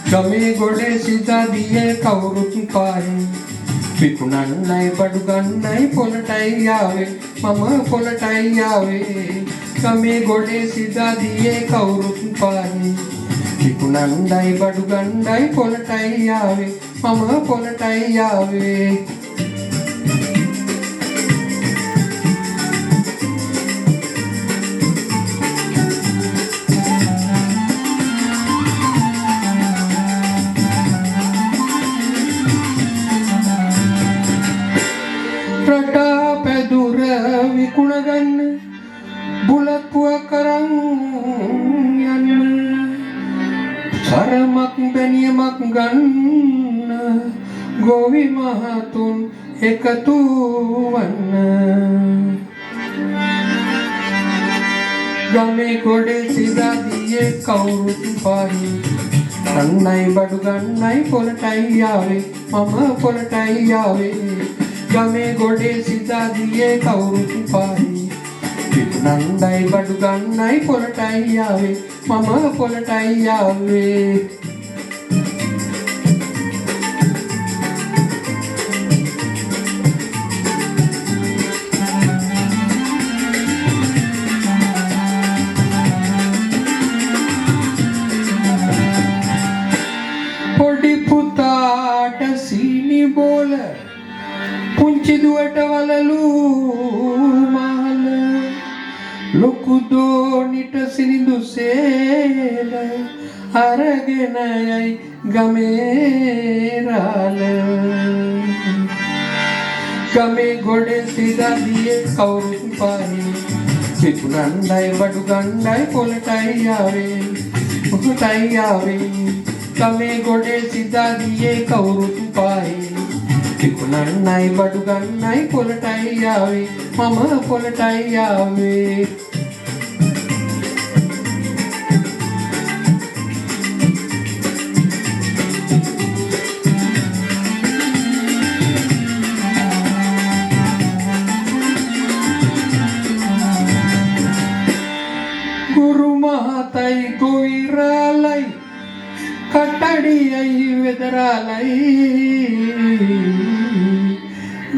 ගමේ ගොඩේ සිතා දියේ කවුරුත් පාහේ විකුණන්නයි බඩු ගන්නයි පොලටයි ආවේ මම පොලටයි ආවේ ගමේ ගොඩේ සිතා දියේ කවුරුත් පාහේ විකුණන්නයි බඩු ගන්නයි පොලටයි ආවේ මම පොලටයි ආවේ රටා පැදුර විකුණ ගන්න බුලත් පුවක් කරන් යන්න සරමක් බැනියමක් ගන්න ගෝවි මහතුන් එකතු වන්න ගමේ ගොඩේ සිතා දියේ කවුරුත් පාහේ ගන්නයි බඩු ගන්නයි පොලටයි ආවේ මම පොලටයි ආවේ ගමේ ගොඩේ සිතා දියේ කවුරුත් පාහේ විකුණන්නයි බඩු ගන්නයි පොලටයි ආවේ මම පොලටයි ආවේ පොඩි පුතාට සීනි බෝල පුංචි දුවට වලලු මාල ලොකු දෝනිට සිනිඳු සේල අරගෙන යයි ගමේ රාල ගමේ ගොඩේ සිතා දියේ කවුරුත් පාහේ විකුණන්නයි බඩු ගන්නයි පොලටයි ආවේ පොලටයි ආවේ ගමේ ගොඩේ සිතා දියේ කවුරුත් පාහේ විකුණන්නයි බඩු ගන්නයි පොලටයි ආවේ මම පොලටයි ආවේ ගුරු මහතයි ගොවිරාලයි කට්ටඩියයි වෙදරාලයි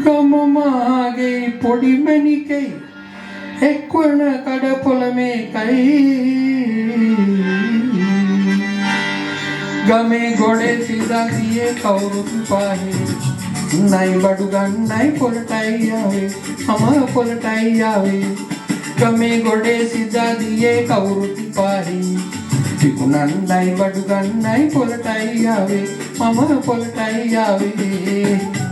ගම මාගේ පොඩි මැණිකේ එක්වන කඩපොළ මේකයි ගමේ ගොඩේ සිතා දියේ කවුරුත් පාහේ නයි බඩු ගන්නයි පොලටයි ආවේ මම පොලටයි ආවේ ගමේ ගොඩේ සිතා දියේ කවුරුත් පාහේ විකුණන්නයි බඩු ගන්නයි පොලටයි ආවේ මම පොලටයි ආවේ